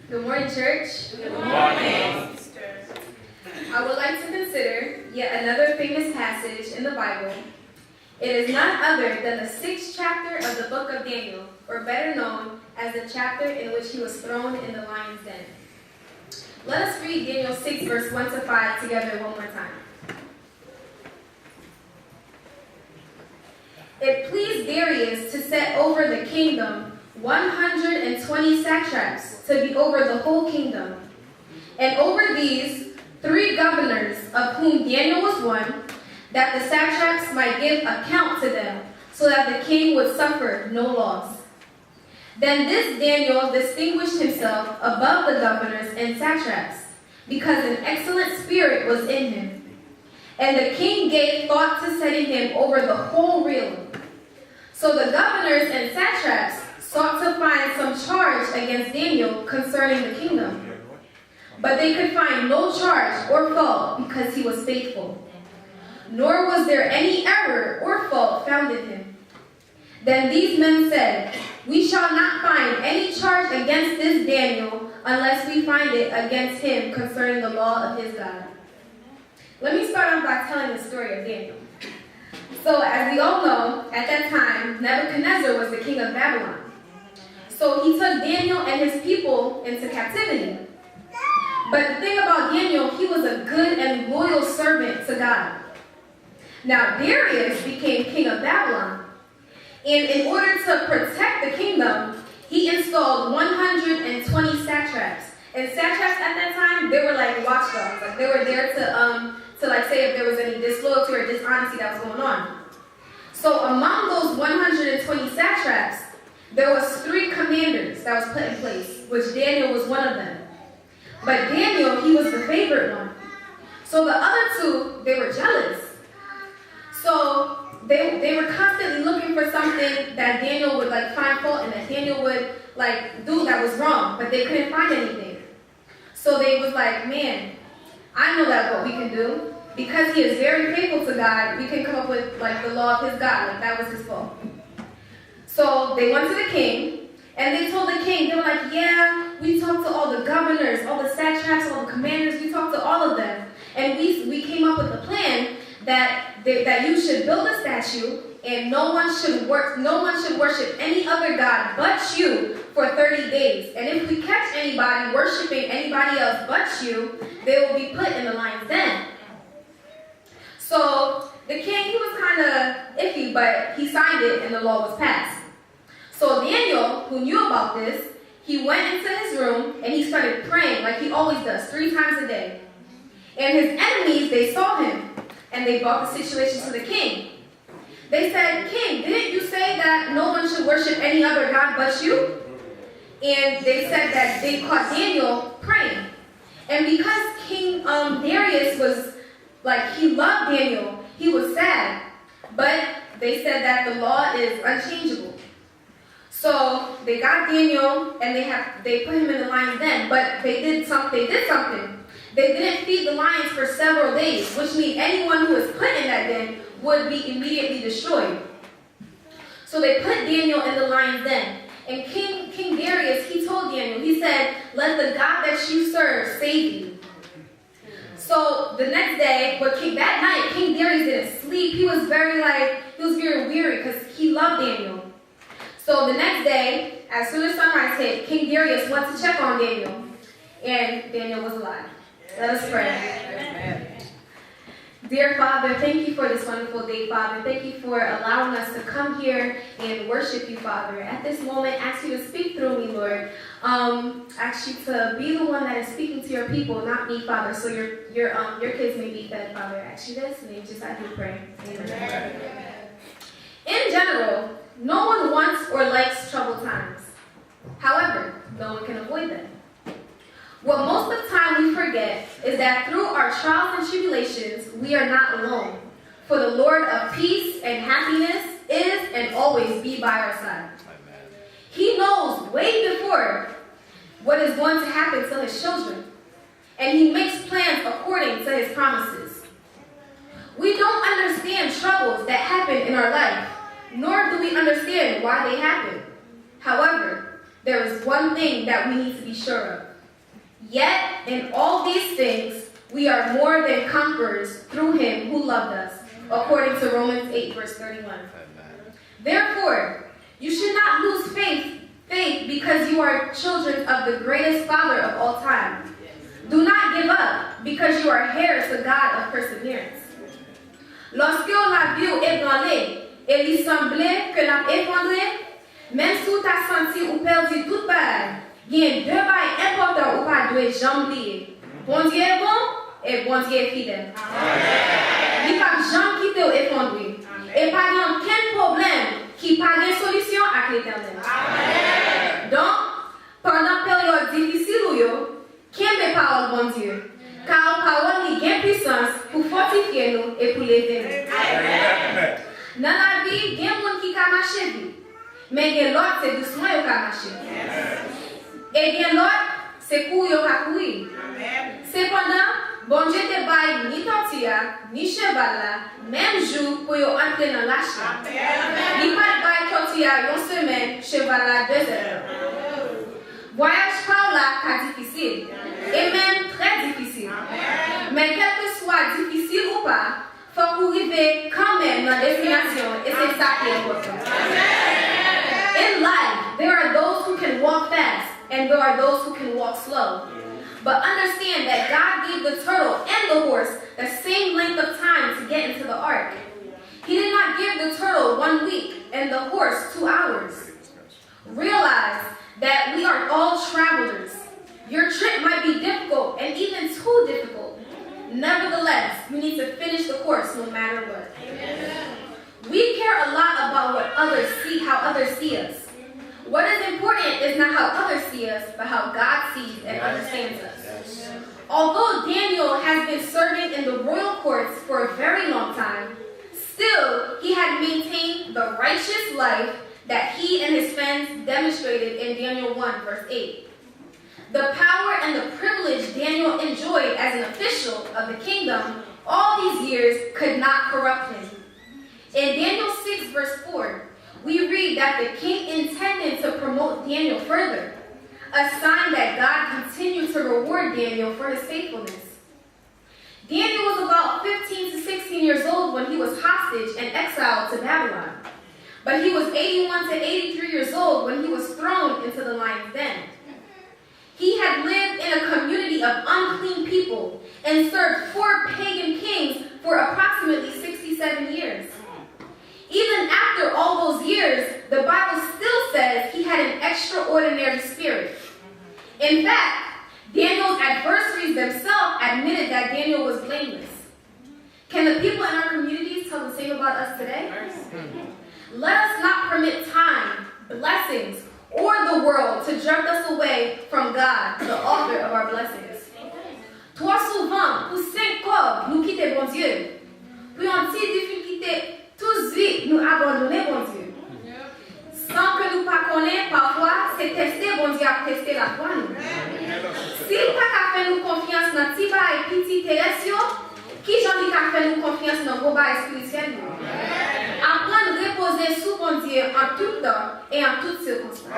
Good morning, church. Good morning. I would like to consider yet another famous passage in the Bible. It is none other than the 6th chapter of the book of Daniel, or better known as the chapter in which he was thrown in the lion's den. Let us read Daniel 6, verse 1 to 5 together one more time. It pleased Darius to set over the kingdom 120 satraps to be over the whole kingdom, and over these 3 governors, of whom Daniel was one, that the satraps might give account to them, so that the king would suffer no loss. Then this Daniel distinguished himself above the governors and satraps, because an excellent spirit was in him. And the king gave thought to setting him over the whole realm. So the governors and satraps sought to find some charge against Daniel concerning the kingdom. But they could find no charge or fault because he was faithful. Nor was there any error or fault found in him. Then these men said, "We shall not find any charge against this Daniel unless we find it against him concerning the law of his God." Let me start off by telling the story of Daniel. So as we all know, at that time, Nebuchadnezzar was the king of Babylon. So he took Daniel and his people into captivity. But the thing about Daniel, he was a good and loyal servant to God. Now Darius became king of Babylon. And in order to protect the kingdom, he installed 120 satraps. And satraps at that time, they were like watchdogs. Like they were there to like say if there was any disloyalty or dishonesty that was going on. So among those 120 satraps, there was 3 commanders that was put in place, which Daniel was one of them. But Daniel, he was the favorite one. So the other 2, they were jealous. So they were constantly looking for something that Daniel would like find fault in, that Daniel would like do that was wrong, but they couldn't find anything. So they was like, man, I know that what we can do. Because he is very faithful to God, we can come up with like the law of his God, like that was his fault. So they went to the king, and they told the king, they were like, yeah, we talked to all the governors, all the satraps, all the commanders, we talked to all of them. And we came up with a plan that you should build a statue, and no one should worship any other god but you for 30 days. And if we catch anybody worshiping anybody else but you, they will be put in the lion's den. So the king, he was kind of iffy, but he signed it and the law was passed. So Daniel, who knew about this, he went into his room and he started praying like he always does, 3 times a day. And his enemies, they saw him and they brought the situation to the king. They said, "King, didn't you say that no one should worship any other god but you?" And they said that they caught Daniel praying. And because King Darius was like, he loved Daniel, he was sad. But they said that the law is unchangeable. So they got Daniel and they put him in the lion's den. But they did something. They didn't feed the lions for several days, which means anyone who was put in that den would be immediately destroyed. So they put Daniel in the lion's den. And King Darius, he told Daniel, he said, "Let the God that you serve save you." So the next day, that night, King Darius didn't sleep. He was very weary because he loved Daniel. So the next day, as soon as sunrise hit, King Darius went to check on Daniel. And Daniel was alive. Let us pray. Amen. Dear Father, thank you for this wonderful day, Father. Thank you for allowing us to come here and worship you, Father. At this moment, ask you to speak through me, Lord. Ask you to be the one that is speaking to your people, not me, Father, so your kids may be fed, Father. Ask you this, and just I do pray. Amen. In general, no one wants or likes troubled times. However, no one can avoid them. What most of the time we forget is that through our trials and tribulations, we are not alone. For the Lord of peace and happiness is and always be by our side. He knows way before what is going to happen to his children. And he makes plans according to his promises. We don't understand troubles that happen in our life, nor do we understand why they happen. However, there is one thing that we need to be sure of. Yet, in all these things, we are more than conquerors through him who loved us, according to Romans 8, verse 31. Therefore, you should not lose faith because you are children of the greatest Father of all time. Do not give up, because you are heirs to God of perseverance. Lorsque on a vu ou ébranlé, et lui semblait que n'a effondré, même si tu as senti ou perdu toute balle, il y a deux bails importants ou pas de jamais oublier. Bon Dieu est bon et bon Dieu est fidèle. Il n'y a pas jamais quitté ou effondré. Et pas aucun problème qui n'a pas de solution avec l'Éternel. Donc, pendant la période difficile, qui aime parole bon Dieu? Car la parole a une puissance pour fortifier nous et pour lever nous. Dans la vie, il y a des gens qui peuvent marcher, mais il y a l'autre, c'est doucement qui peuvent marcher. Et il y a l'autre, c'est courir qui peuvent courir. Cependant, bon Dieu te baille ni tortilla, ni cheval, même jour pour entrer dans l'achat. Il n'y a pas de baille tortilla une semaine, cheval 2 heures. Voyage par là, c'est difficile, et même très difficile. Mais quel que soit difficile ou pas, il faut qu'on arrive quand même à la destination, et c'est ça qui est important. In life, there are those who can walk fast, and there are those who can walk slow. But understand that God gave the turtle and the horse the same length of time to get into the ark. He did not give the turtle 1 week and the horse 2 hours. Realize that we are all travelers. Your trip might be difficult and even too difficult. Nevertheless, you need to finish the course no matter what. Amen. We care a lot about what others see, how others see us. What is important is not how others see us, but how God sees and understands us. Yes. Although Daniel has been serving in the royal courts for a very long time, still he had maintained the righteous life that he and his friends demonstrated in Daniel 1, verse 8. The power and the privilege Daniel enjoyed as an official of the kingdom all these years could not corrupt him. In Daniel 6, verse 4, we read that the king intended to promote Daniel further, a sign that God continued to reward Daniel for his faithfulness. Daniel was about 15 to 16 years old when he was hostage and exiled to Babylon. But he was 81 to 83 years old when he was thrown into the lion's den. He had lived in a community of unclean people and served 4 pagan kings for approximately 67 years. Even after all those years, the Bible still says he had an extraordinary spirit. In fact, Daniel's adversaries themselves admitted that Daniel was blameless. Can the people in our communities tell the same about us today? Let us not permit time, blessings, or the world to jerk us away from God, the author of our blessings. Trop souvent, pour 5 corps, nous quitter bon Dieu. Pour une petite difficulté, tous vite nous abandonner bon Dieu. Sans que nous pas connaître, parfois, c'est tester bon Dieu à tester la foi. S'il pas qu'à faire nous confiance dans Tiba et Petit Thérèsio, qui j'en ai qu'à faire nous confiance dans vos bas spirituels? Apprendre à reposer sous bon Dieu en tout temps et en toutes circonstances.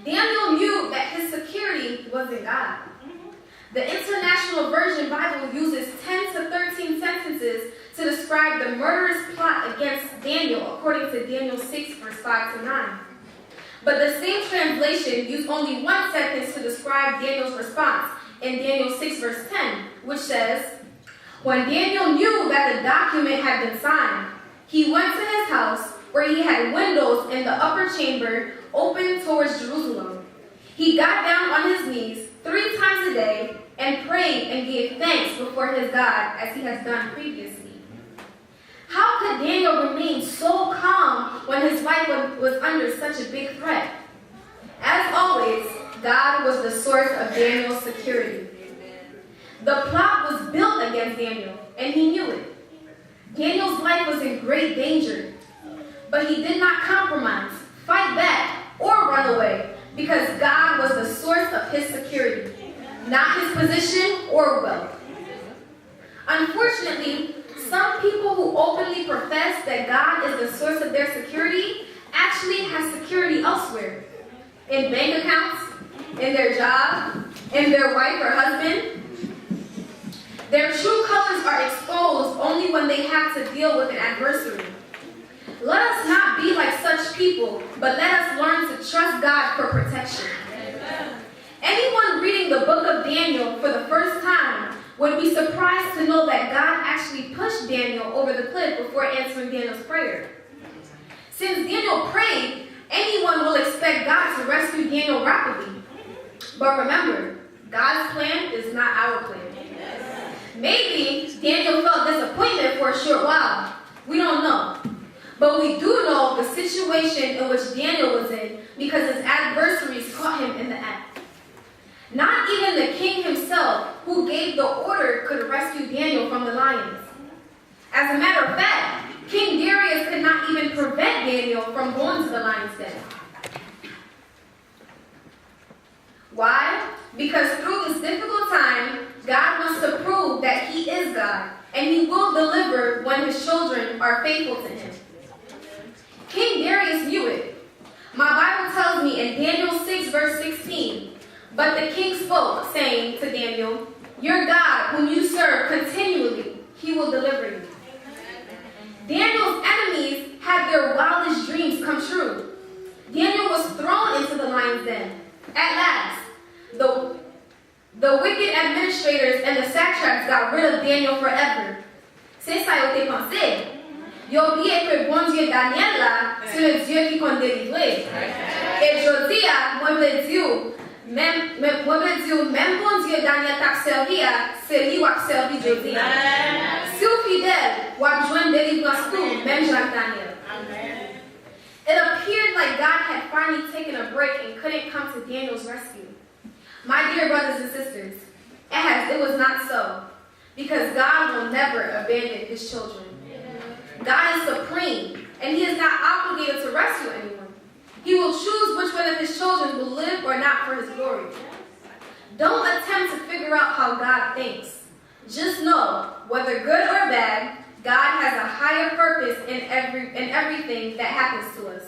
Daniel knew that his security was in God. The International Version Bible uses 10 to 13 sentences to describe the murderous plot against Daniel, according to Daniel 6, verse 5 to 9. But the same translation used only 1 sentence to describe Daniel's response in Daniel 6, verse 10, which says, when Daniel knew that the document had been signed, he went to his house where he had windows in the upper chamber open towards Jerusalem. He got down on his knees 3 times a day and prayed and gave thanks before his God as he has done previously. How could Daniel remain so calm when his life was under such a big threat? As always, God was the source of Daniel's security. The plot was built against Daniel, and he knew it. Daniel's life was in great danger, but he did not compromise, fight back, or run away, because God was the source of his security, not his position or wealth. Unfortunately, some people who openly profess that God is the source of their security actually have security elsewhere, in bank accounts, in their job, and their wife or husband. Their true colors are exposed only when they have to deal with an adversary. Let us not be like such people, but let us learn to trust God for protection. Anyone reading the book of Daniel for the first time would be surprised to know that God actually pushed Daniel over the cliff before answering Daniel's prayer. Since Daniel prayed, anyone will expect God to rescue Daniel rapidly. But remember, God's plan is not our plan. Maybe Daniel felt disappointment for a short while. We don't know. But we do know the situation in which Daniel was in because his adversaries caught him in the act. Not even the king himself, who gave the order, could rescue Daniel from the lions. As a matter of fact, King Darius could not even prevent Daniel from going to the lion's den. Why? Because through this difficult time, God wants to prove that He is God, and He will deliver when His children are faithful to Him. King Darius knew it. My Bible tells me in Daniel 6, verse 16, "But the king spoke, saying to Daniel, 'Your God, whom you serve continually, He will deliver you.'" Daniel's enemies had their wildest dreams come true. Daniel was thrown into the lion's den. At last, the wicked administrators and the satraps got rid of Daniel forever. C'est ça yo te pensé. Yo oublié que bon Dieu Daniel là, c'est le Dieu qui compte délivrer. Et je dis à moi le Dieu, même bon Dieu Daniel t'a servi, c'est lui qui a servi Dieu. Si vous fidèle, vous avez besoin de délivrance tout, même Jacques Daniel. It appeared like God had finally taken a break and couldn't come to Daniel's rescue. My dear brothers and sisters, it was not so, because God will never abandon His children. God is supreme, and He is not obligated to rescue anyone. He will choose which one of His children will live or not for His glory. Don't attempt to figure out how God thinks. Just know, whether good or bad, God has a higher purpose in everything that happens to us.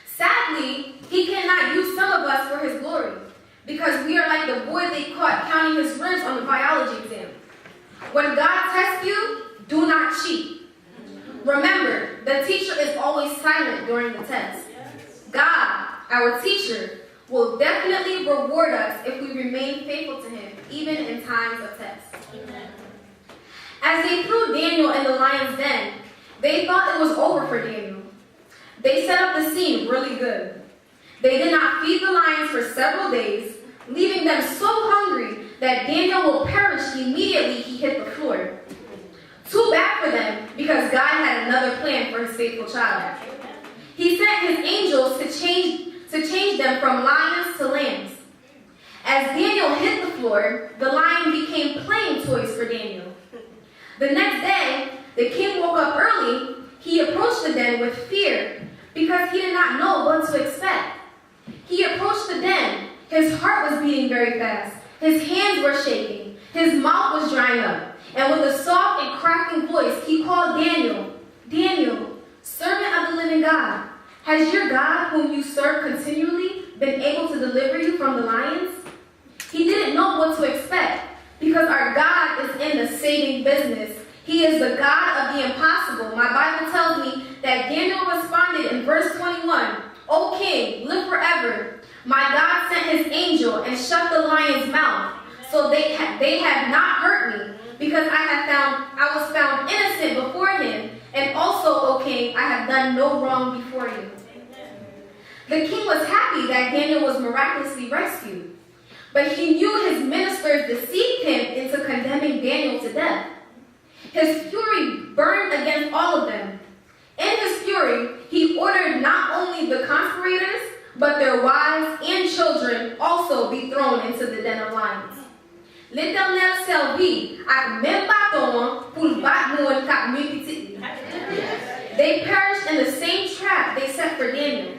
Sadly, He cannot use some of us for His glory, because we are like the boy they caught counting his ribs on the biology exam. When God tests you, do not cheat. Remember, the teacher is always silent during the test. God, our teacher, will definitely reward us if we remain faithful to Him, even in times of test. As they threw Daniel in the lion's den, they thought it was over for Daniel. They set up the scene really good. They did not feed the lions for several days, leaving them so hungry that Daniel will perish immediately he hit the floor. Too bad for them, because God had another plan for His faithful child. He sent His angels to change them from lions to lambs. As Daniel hit the floor, the lion became playing toys for Daniel. The next day, the king woke up early. He approached the den with fear, because he did not know what to expect. He approached the den. His heart was beating very fast. His hands were shaking. His mouth was drying up. And with a soft and cracking voice, he called Daniel. "Daniel, servant of the living God, has your God, whom you serve continually, been able to deliver you from the lions?" He didn't know what to expect, because our God is in the saving business. He is the God of the impossible. My Bible tells me that Daniel responded in verse 21, "O king, live forever. My God sent His angel and shut the lion's mouth, so they have not hurt me, because I was found innocent before Him, and also, O king, I have done no wrong before you." The king was happy that Daniel was miraculously rescued, but he knew his ministers deceived him into condemning Daniel to death. His fury burned against all of them. In his fury, he ordered not only the conspirators, but their wives and children also be thrown into the den of lions. L'Éternel servit avec même bâton pour battre moun k'ap mou petit. They perished in the same trap they set for Daniel.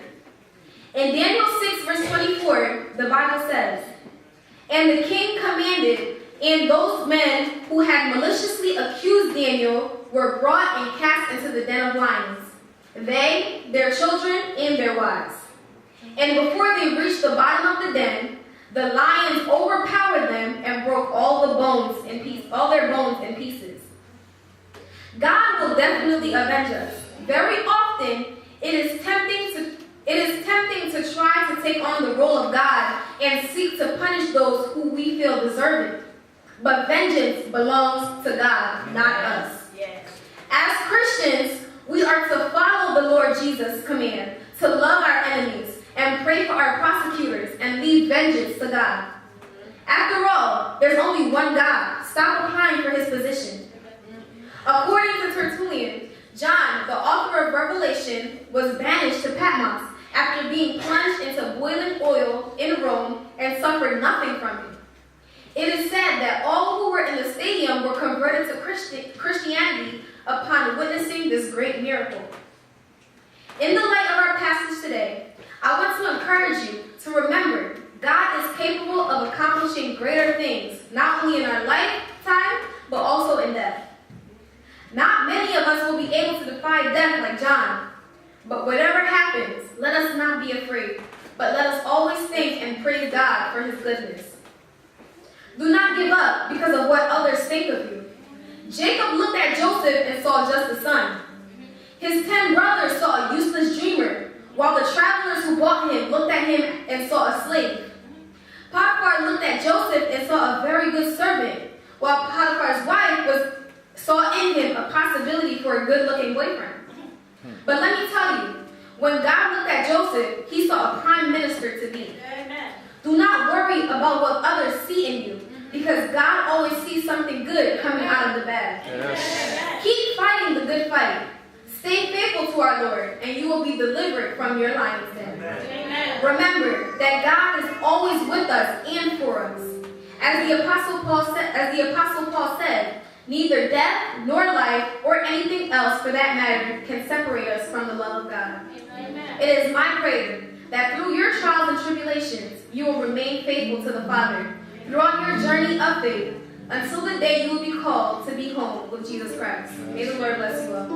In Daniel 6, verse 24, the Bible says, "And the king commanded, and those men who had maliciously accused Daniel were brought and cast into the den of lions, they, their children, and their wives. And before they reached the bottom of the den, The lions overpowered them and broke all their bones in pieces. God will definitely avenge us. Very often, it is tempting to try to take on the role of God and seek to punish those who we feel deserve it. But vengeance belongs to God, not us. Yes. As Christians, we are to follow the Lord Jesus' command to love our enemies and pray for our prosecutors and leave vengeance to God. After all, there's only one God. Stop applying for his position. According to Tertullian, John, the author of Revelation, was banished to Patmos after being plunged into boiling oil in Rome and suffered nothing from it. It is said that all who were in the stadium were converted to Christianity upon witnessing this great miracle. In the light of our passage today, I want to encourage you to remember God is capable of accomplishing greater things, not only in our lifetime, but also in death. Not many of us will be able to defy death like John. But whatever happens, let us not be afraid, but let us always thank and praise God for his goodness. Do not give up because of what others think of you. Jacob looked at Joseph and saw just the son. His 10 brothers saw a useless dreamer, while the travelers who bought him looked at him and saw a slave. Potiphar looked at Joseph and saw a very good servant, while Potiphar's wife saw in him a possibility for a good-looking boyfriend. But let me tell you, when God looked at Joseph, he saw a prime minister to be. Amen. Do not worry about what others see in you, because God always sees something good coming out of the bad. Yes. Keep fighting the good fight. Stay faithful to our Lord, and you will be delivered from your lion's den. Amen. Remember that God is always with us and for us. As the Apostle Paul said, neither death nor life or anything else for that matter can separate us from the love of God. Amen. It is my prayer that through your trials and tribulations, you will remain faithful to the Father throughout your journey of faith until the day you will be called to be home with Jesus Christ. May the Lord bless you all.